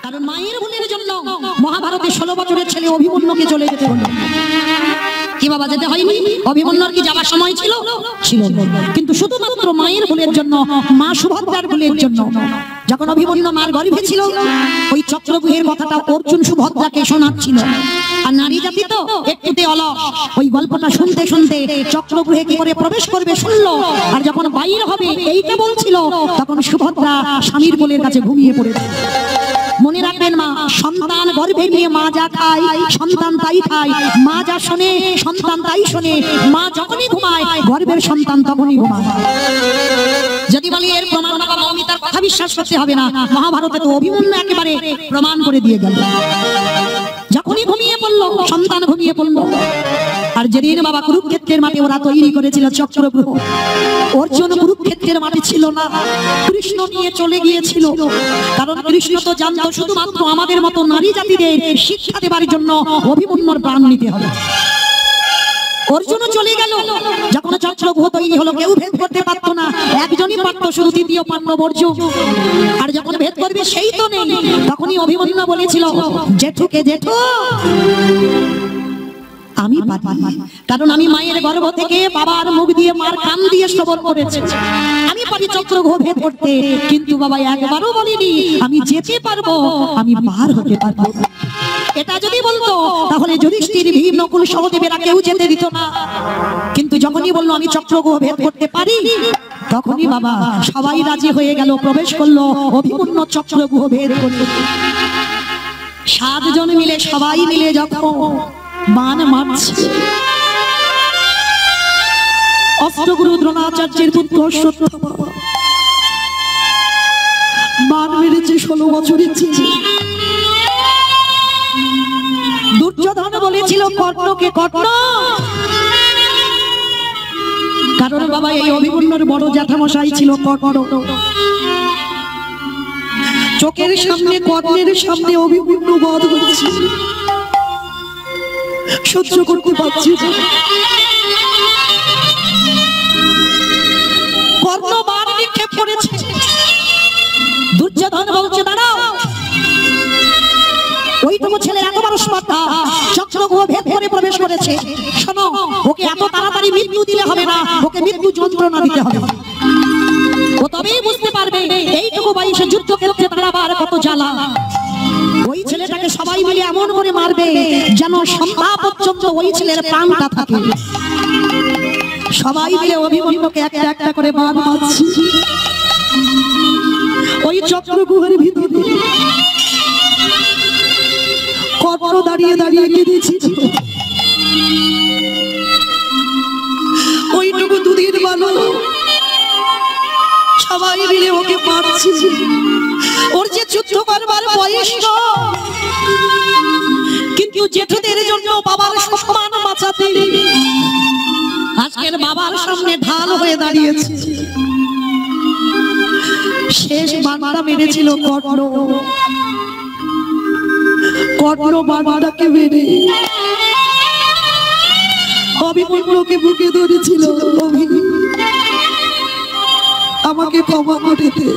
কারণ মায়ের ভুলের জন্য মহাভারতে 16 বছরের ছেলে অভিমন্যুকে চলে যেতে হলো। কি বাবা যেতে হয়নি? অভিমন্যুর কি যাবার সময় ছিল? ছিল। কিন্তু শুধুমাত্র মায়ের ভুলের জন্য, মা সুভদ্রার ভুলের জন্য যখন অভিমন্যু মার গর্ভে ছিল, ওই চক্রব্যূহের কথাটা অর্জুন সুভদ্রাকে শোনাচ্ছিল। আর নারী জাতি তো একটুতে অলস, ওই গল্পটা শুনতে শুনতে চক্রব্যূহে কি করে প্রবেশ করবে শুনলো। আর যখন বাইর হবে এইটা বলছিল, তখন সুভদ্রা স্বামীর কোলের কাছে ঘুমিয়ে পড়েছে। মনে রাখবেন মা, সন্তান গর্ভে নিয়ে মা যা খায় সন্তান তাই খায়, মা যা শোনে সন্তান তাই শোনে। মা যখনই ঘুমায় গর্ভের সন্তান তখনই ঘুমায়। যদি বলি এর প্রমাণ বাবা মৌমিতার কথা বিশ্বাস করতে হবে না, মহাভারতে তো অভিমন্যু একেবারে প্রমাণ করে দিয়ে গেল। যখনই ঘুমিয়ে পড়লো সন্তান ঘুমিয়ে পড়লো। আর যেদিন বাবা কুরুক্ষেত্রের মাঠে ওরা তৈরি করেছিল চক্রব্যূহ, অর্জুন কুরুক্ষেত্রের মাঠে ছিল না, কৃষ্ণ নিয়ে চলে গিয়েছিল। কারণ কৃষ্ণ তো জানতো শুধুমাত্র আমাদের মতো নারী জাতিদের শিক্ষা দেবার জন্য অভিমন্যুর প্রাণ নিতে হবে। অর্জুন চলে গেল। যখন চক্রব্যূহ তৈরি হলো কেউ ভেদ করতে পারতো না, একজনই পারতো, শুধু তৃতীয় পাণ্ডব অর্জুন। আর যখন ভেদ করবে সেই তো নেই, তখনই অভিমন্যু বলেছিল জেঠুকে জেঠু আমি পারি, কারণ আমি মায়ের গর্ভ থেকে বাবার মুখ দিয়ে মার কান দিয়ে শ্রবণ করেছি, আমি পারি চক্রব্যূহ ভেদ করতে। কিন্তু বাবা একবারও বলিনি আমি যেতে পারবো, আমি পার হতে পারবো। এটা যদি বলতো তাহলে যুধিষ্ঠির, ভীম, নকুল, সহদেবেরা কেউ যেতে দিত না। কিন্তু যখনই বললো আমি চক্রব্যূহ ভেদ করতে পারি, তখনই বাবা সবাই রাজি হয়ে গেল, প্রবেশ করলো। অভিমন্যু চক্রব্যূহ ভেদ করল। 7 জন মিলে সবাই মিলে যখন বান মারছে, অস্ত্রগুরু দ্রোণাচার্যের পুত্র অশ্বত্থামা বান মেরেছে 16 বছরের ছেলে। দুর্যোধন বলেছিল কর্ণকে কর্ণ, কারণ বাবা এই অভিমন্যুর বড় জ্যাঠামশাই ছিল কর্ণ। চোখের সামনে কর্ণের সামনে অভিমন্যু বধ হচ্ছে, সহ্য করতে পারছি না। কর্ণ বাণ নিক্ষেপ করেছে। দুর্যোধন বলছে দাঁড়াও, ওইটুকু ছেলে এত বড় স্পর্ধা, চক্রব্যূহ ভেদ করে প্রবেশ করেছে। শোনো, ওকে এত তাড়াতাড়ি মৃত্যু দিলে হবে না, ওকে মৃত্যু যন্ত্রণা দিতে হবে। ও তবেই বুঝতে পারবে এইটুকু বয়সে যুদ্ধক্ষেত্রে দাঁড়াবার কত জ্বালা। ওই ছেলেটাকে সবাই মিলে এমন করে মারবে যেন সন্ধ্যা পর্যন্ত ওই ছেলের প্রাণটা থাকে। সবাই মিলে অভিমন্যুকে একটা একটা করে বাণ মারছে। ওই চক্রব্যূহের ভিতরে কর্ণ দাঁড়িয়ে দাঁড়িয়ে কেঁদেছিল। ওইটুকু দুধের বালক সবাই মিলে ওকে মারছে। ওর যে যুদ্ধ করবার বয়স, কিন্তু জেঠুদের জন্য বাবার সম্মান বাঁচাতে আজকের বাবার সামনে ঢাল হয়ে দাঁড়িয়েছে। শেষ বাণটা মেরেছিল কর্ণ। কর্ণ বাণটাকে মেরে অভিমন্যুকে বুকে ধরেছিল, আমাকে ক্ষমা করে দে,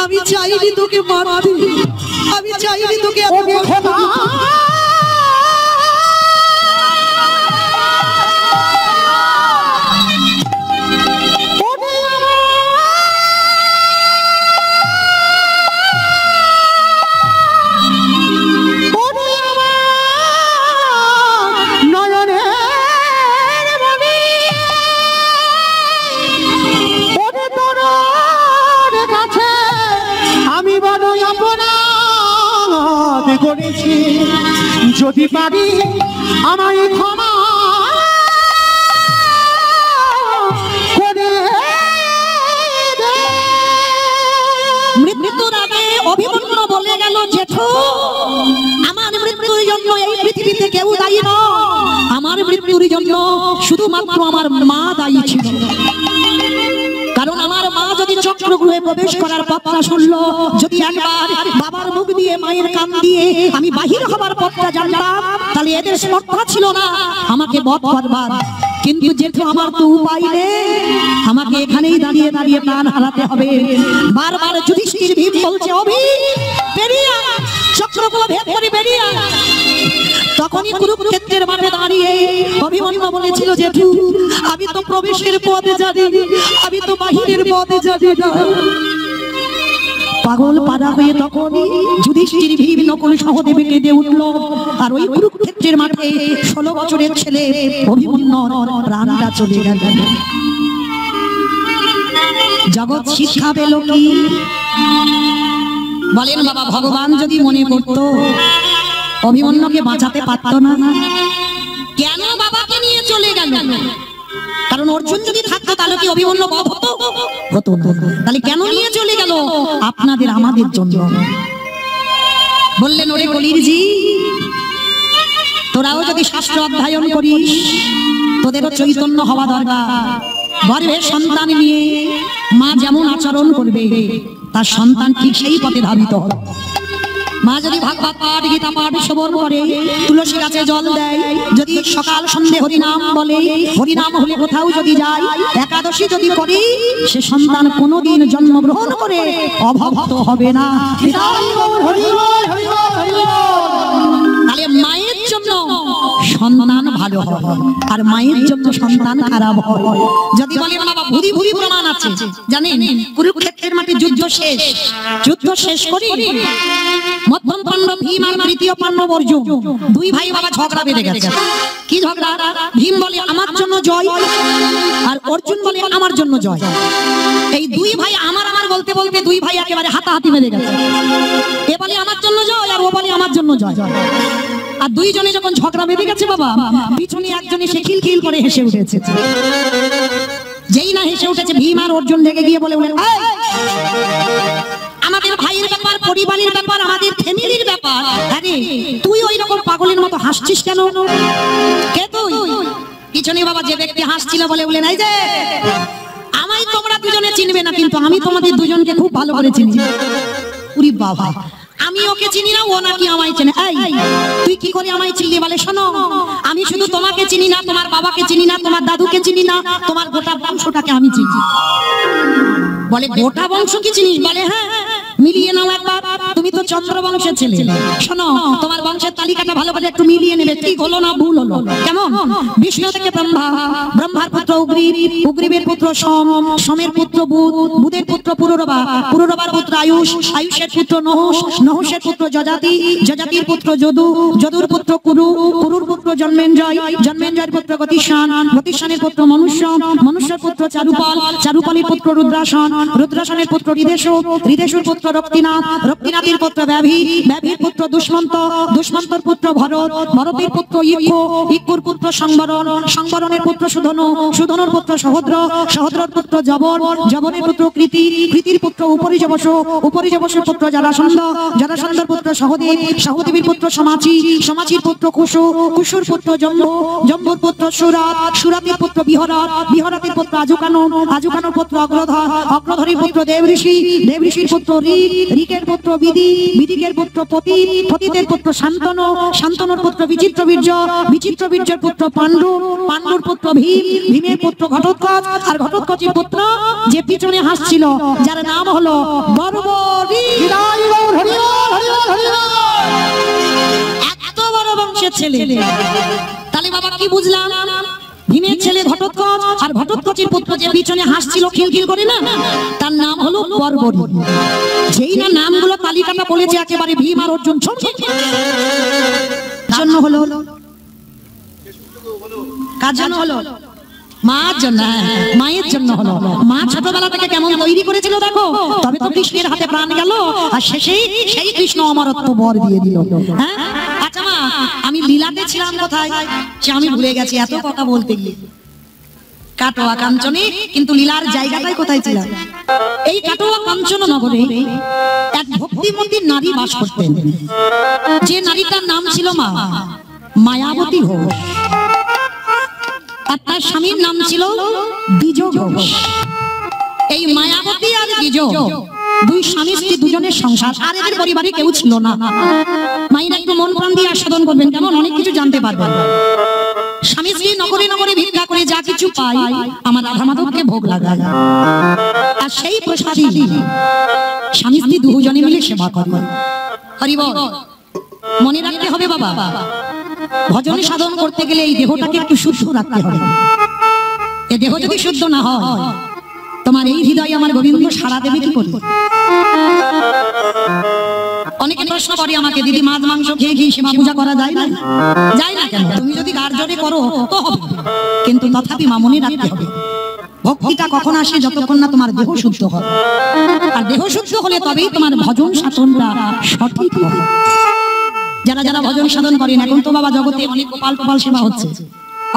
আমি চাইনি তোকে মারতে, আমি চাইনি তোকে করেছি, যদি পারি আমায় ক্ষমা করে দে। মৃত্যুর আগে অভিমন্যু বলে গেল জেঠু আমার মৃত্যুর জন্য এই পৃথিবীতে কেউ দায়ী নয়, আমার মৃত্যুর জন্য শুধুমাত্র আমার মা দায়ী ছিল। কারণ আমার মা যদি চক্রব্যূহে প্রবেশ করার পথটা শুনলো, যদি একবার বাবার মুখ দিয়ে মায়ের কান দিয়ে আমি বাহির হবার পথটা জানতাম, তাহলে এদের স্পর্ধা ছিল না আমাকে বধ করবার। কিন্তু যেহেতু আমার তো উপায় নেই, আমাকে এখানেই দাঁড়িয়ে দাঁড়িয়ে প্রাণ হারাতে হবে। বারবার যুধিষ্ঠির ভীম বলছে অভি বেরিয়ে আয়, চক্রগুলো ভেদ করে বেরিয়ে আয়। তখনই কুরুক্ষেত্রের মাঠে দাঁড়িয়ে অভিমন্যু বলেছিল, জেঠু আমি তো প্রবেশের পথে জানি, আমি তো বাহিরের পথে জানি না। পাগল পাড়া হয়ে তখনই যুধিষ্ঠির ভীম নকুল সহদেবে কেঁদে উঠল। আর ওই কুরুক্ষেত্রের মাঠে 16 বছরের ছেলে অভিমন্যুর প্রাণটা চলে গেল। জগৎ শিক্ষা পেল কি? বলেন বাবা, ভগবান যদি মনে করত অভিমন্যুকে বাঁচাতে পারত না? কেন বাবাকে নিয়ে চলে গেল? কারণ অর্জুন যদি থাকতো তাহলে কি অভিমন্যু বধ হতো? হতো না। তাহলে কেন নিয়ে চলে গেল? আপনাদের আমাদের জন্য। বললেন, ওরে কলির জি, তোরাও যদি শাস্ত্র অধ্যয়ন করিস, তোদেরও চৈতন্য হওয়া দরকার। গর্ভে সন্তান নিয়ে মা যেমন আচরণ করবে, তার সন্তান ঠিক সেই পথে ধাবিত হবে। মা যদি ভাগবত পাঠ, গীতা পাঠ শ্রবণ করে, তুলসী গাছে জল দেয়, যদি সকাল সন্ধে হরিনাম বলে, হরিনাম হলে কোথাও যদি যায়, একাদশী যদি করে, সে সন্তান কোনোদিন জন্মগ্রহণ করে অভক্ত হবে না। তাহলে মায়ের জন্য সন্তান ভালো হয়, আর মায়ের জন্য সন্তান খারাপ হয়। যদি বলে বাবা ভুরি ভুরি প্রমাণ আছে, জানেন কুরুক্ষেত্রের মাঠে যুদ্ধ শেষ, যুদ্ধ শেষ করে মধ্যম পাণ্ডব ভীম আর তৃতীয় পাণ্ডব অর্জুন, দুই ভাই বাবা ঝগড়া বেঁধে গেছে। কি ঝগড়া? ভীম বলে আমার জন্য জয়, আর অর্জুন বলে আমার জন্য জয়। এই দুই ভাই আমার আমার বলতে বলতে দুই ভাই একেবারে হাতাহাতি বেঁধে গেছে। এ বলে আমার জন্য জয়, আর ও বলে আমার জন্য জয়। আর দুইজনে যখন ঝগড়া বেঁধে গেছে বাবা, পিছনে একজনে সে খিলখিল করে হেসে উঠেছে। যেই না হেসে উঠেছে, ভীম আর অর্জুন ঢেকে গিয়ে বলে, আমাদের ভাইয়ের ব্যাপার, পরিবারের ব্যাপার, আমাদের ফ্যামিলির ব্যাপার, আরে তুই ওই রকম পাগলের মতো হাসছিস কেন? কে তুই? পিছনে বাবা যে ব্যক্তি হাসছিল বলে বলেন, এই যে আমায় তোমরা দুজনে চিনবে না, কিন্তু আমি তোমাদের দুজনকে খুব ভালো করে চিনি। উরি বাবা, আমি ওকে চিনি না, ও নাকি আমায় চেনে। এই তুই কি করে আমায় চিনলি? বলে শোনো, আমি শুধু তোমাকে চিনি না, তোমার বাবাকে চিনি না, তোমার দাদুকে চিনি না, তোমার গোটা বংশটাকে আমি চিনি। বলে গোটা বংশ কি চিনিস? বলে হ্যাঁ। মিলিয়ে নাও একবার, তুমি তো চন্দ্র বংশের ছেলে। শোনো, তোমার বংশের তালিকাটা ভালো করে একটু মিলিয়ে নেবে, ঠিক হলো না ভুল হলো। কেমন? বিষ্ণু থেকে ব্রহ্মা, ব্রহ্মার পুত্র উগ্রীব, উগ্রীবের পুত্র সোম, সোমের পুত্র বুধ, বুধের পুত্র পুরুরবা, পুরুরবার পুত্র আয়ুষ, আয়ুষের পুত্র নহুষ, নহুষের পুত্র যজাতি, যজাতির পুত্র যদু, যদুর পুত্র কুরু, কুরুর পুত্র জন্মেঞ্জয়, জন্মেঞ্জয়ের পুত্র গতিষ্ঠান, গতিষ্ঠানের পুত্র মনুষ্য, মনুষ্যের পুত্র চারুপাল, চারুপালের পুত্র রুদ্রাসন, রুদ্রাসনের পুত্র হৃদেশ, হৃদেশুর পুত্র রক্তিনাথ, রক্তিনাথের পুত্র ব্যাভি, ব্যাভির পুত্র দুষ্মন্ত, দুষ্মন্তর পুত্র ভরত, ভরতের পুত্র ইক্ষ, ইক্ষুর পুত্র সংবরণ, সংবরণের পুত্র সুধনু, সুধনুর পুত্র সহদ্র, সহদ্রর পুত্র জবন, জবনের পুত্র কৃতি, কৃতির পুত্র উপরিজবস, উপরিজবসের পুত্র জরাসন্ধ, জরাসন্ধর পুত্র সহদেব, সহদেবীর পুত্র সমাচি, সমাচির পুত্র কুশু, কুশুর পুত্র জম্বু, জম্বুর পুত্র সুরাত, সুরাতের পুত্র বিহরাত, বিহরাতের পুত্র আজুকানু, আজুকানুর পুত্র অগ্রধর, অগ্রধরের পুত্র দেবঋষি, দেবঋষির পুত্র ঋক, ঋকের পুত্র বিদি, বিদিকের পুত্র পতিত, পতিতের পুত্র শান্তনু, শান্তনুর পুত্র বিচিত্রবীর্য, বিচিত্রবীর্যের পুত্র পাণ্ডু, পাণ্ডুর পুত্র ভীম, ভীমের পুত্র ঘটোৎকচ, আর ঘটোৎকচের পুত্র যে পিছনে হাসছিল, যার নাম হলো বর্বরী। এত বড় বংশের ছেলে। তাহলে বাবা কি বুঝলাম? ভীমের ছেলে ঘটোৎকচ, আর ঘটোৎকচের পুত্র যে পিছনে হাসছিল খিলখিল করে না, তার নাম হলো বর্বরী। যেই না নামগুলো তালিকাটা বলেছে, একেবারে ভীম আর অর্জুন জন্য হলো। কার জন্য হলো? মার জন্য, মায়ের জন্য হলো। মা ছোটবেলা থেকে কেমন তৈরি করেছিল দেখো, তবে তো কৃষ্ণের হাতে প্রাণ গেল, আর শেষেই সেই কৃষ্ণ অমরত্ব বর দিয়ে দিল। হ্যাঁ, আচ্ছা মা, আমি লীলাতে ছিলাম কোথায় সে আমি ভুলে গেছি, এত কথা বলতে গিয়ে। কাটোয়া কাঞ্চনে, কিন্তু লীলার জায়গাটাই কোথায় ছিলাম? এই কাটোয়া কাঞ্চন নগরে এক ভক্তিমতী নারী বাস করতেন, যে নারীটার নাম ছিল মা মায়াবতী ঘোষ, আর তার স্বামীর নাম ছিল দ্বিজ ঘোষ। এই মায়াবতী আর দ্বিজ দুই স্বামী স্ত্রী, দুজনের সংসার, আর এদের পরিবারে কেউ ছিল না। মায়েরা একটু মন প্রাণ দিয়ে আস্বাদন করবেন, কেমন অনেক কিছু জানতে পারবেন। স্বামী স্ত্রী নগরে নগরে ভিক্ষা করে যা কিছু পাই, আমার রাধা মাধবকে ভোগ লাগায়, আর সেই প্রসাদী স্বামী স্ত্রী দুজনে মিলে সেবা করে। হরি বল। মনে রাখতে হবে বাবা, ভজন সাধন করতে গেলে এই দেহটাকে একটু শুদ্ধ রাখতে হবে। এই দেহ যদি শুদ্ধ না হয়, তোমার এই হৃদয় আমার গোবিন্দ সাড়া দেবে কি করে? অনেকে প্রশ্ন করে আমাকে, দিদি মাছ মাংস খেয়ে খেয়ে সীমা পূজা করা যায় না? যায় না কেন? তুমি যদি গার জোরে করো তো হবে, কিন্তু তথাপি মা মনে রাখতে হবে, ভক্তিটা কখন আসে? যতক্ষণ না তোমার দেহ শুদ্ধ হয়। আর দেহ শুদ্ধ হলে তবেই তোমার ভজন সাধনটা সঠিক হবে। যারা যারা ভজন সাধন করেন, এখন তো বাবা জগতে অনেক গোপাল টোপাল সেবা হচ্ছে,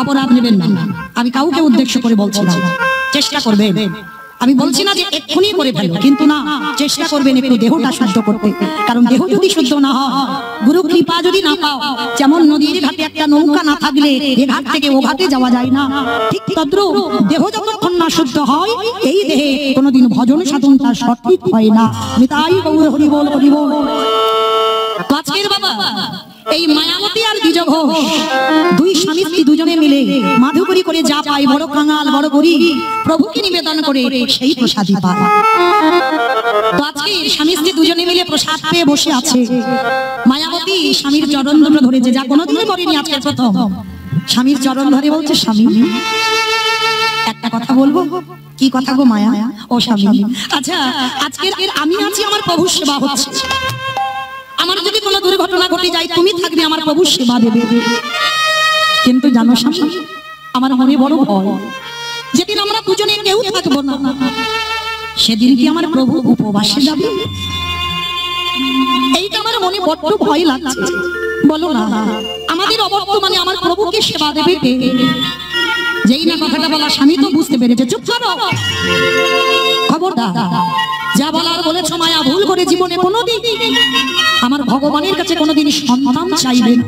অপরাধ নেবেন না, আমি কাউকে উদ্দেশ্য করে বলছি না। চেষ্টা করবেন, আমি বলছি না যে এক্ষুনি করে ফেলবো, কিন্তু না, চেষ্টা করবেন একটু দেহটা শুদ্ধ করতে। কারণ দেহ যদি শুদ্ধ না হয়, গুরু কৃপা যদি না পাও, যেমন নদীর ঘাটে একটা নৌকা না থাকলে এ ঘাট থেকে ও ঘাটে যাওয়া যায় না, ঠিক তদ্রূপ দেহ যতক্ষণ না শুদ্ধ হয়, এই দেহে কোনোদিন ভজন সাধনটা সঠিক হয় না। আমি তাই গৌর হরি বল, হরি বল। আজকের বাবা এই মায়াবতী আর দ্বিজ ঘোষ দুই স্বামী স্ত্রী দুজনে মিলে মাধুকরী করে যা পায়, বড় কাঙাল বড় গরিব, প্রভুকে নিবেদন করে সেই প্রসাদই পায়। তো আজকে স্বামী স্ত্রী দুজনে মিলে প্রসাদ পেয়ে বসে আছে। মায়াবতী স্বামীর চরণ দুটো ধরেছে, যা কোনোদিনই করেনি, আজকে প্রথম স্বামীর চরণ ধরে বলছে, স্বামী একটা কথা বলবো। কি কথা গো মায়া? ও স্বামী, আচ্ছা আজকের আমি আছি, আমার প্রভুর সেবা হচ্ছে, আমার যদি কোনো দুর্ঘটনা ঘটে যায়, তুমি থাকবে, আমার প্রভুর সেবা দেবে। কিন্তু জানো স্বামী, আমার মনে বড় ভয়, যেদিন আমরা দুজনে কেউ থাকবো না, সেদিন কি আমার প্রভু উপবাসে যাবে? এইটা আমার মনে বড্ড ভয় লাগছে। বলো না, আমাদের অবর্তমানে আমার প্রভুকে সেবা দেবে কে? যেই না কথাটা বলা, স্বামী তো বুঝতে পেরেছে। চুপ করো, খবরদার, যা বলার বলেছো মায়া, ভুল করে জীবনে কোনোদিন আমার ভগবানের কাছে কোনোদিন সন্তান চাইবে না।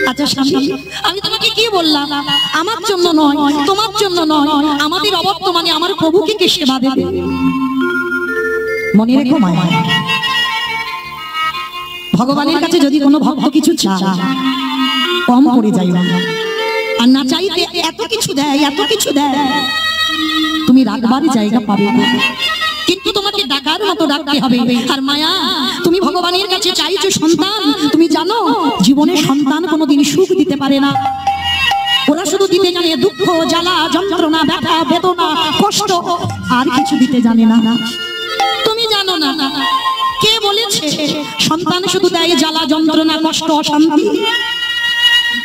আচ্ছা স্বামী, আমি তোমাকে কি বললাম? আমার জন্য নয়, তোমার জন্য নয়, আমাদের অবর্তমানে আমার প্রভুকে কে সেবা দেবে? মনে রেখো মায়া, ভগবানের কাছে যদি কোনো ভক্ত কিছু চায়, কম করে যায় না, আর না চাইতে এত কিছু দেয়, এত কিছু দেয়, তুমি রাখবার জায়গা পাবে না। কিন্তু তোমাকে ডাকার মতো ডাকতে হবে। আর মায়া, তুমি ভগবানের কাছে চাইছো সন্তান, তুমি জানো জীবনে সন্তান কোনোদিন সুখ দিতে পারে না। ওরা শুধু দিতে জানে দুঃখ, জ্বালা, যন্ত্রণা, ব্যথা, বেদনা, কষ্ট, আর কিছু দিতে জানে না। তুমি জানো না কে বলেছে সন্তান শুধু দেয় জ্বালা, যন্ত্রণা, কষ্ট, অশান্তি?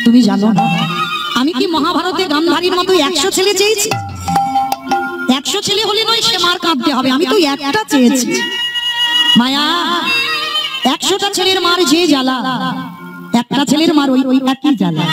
তুমি জানো না আমি কি মহাভারতে গান্ধারীর মতো 100 ছেলে চেয়েছি? 100 ছেলে হলে নয়, সে মার কাঁদতে হবে, আমি তো একটা চেয়েছি। মায়া, 100টা ছেলের মার যে জ্বালা, একটা ছেলের মার ওই একই জ্বালা।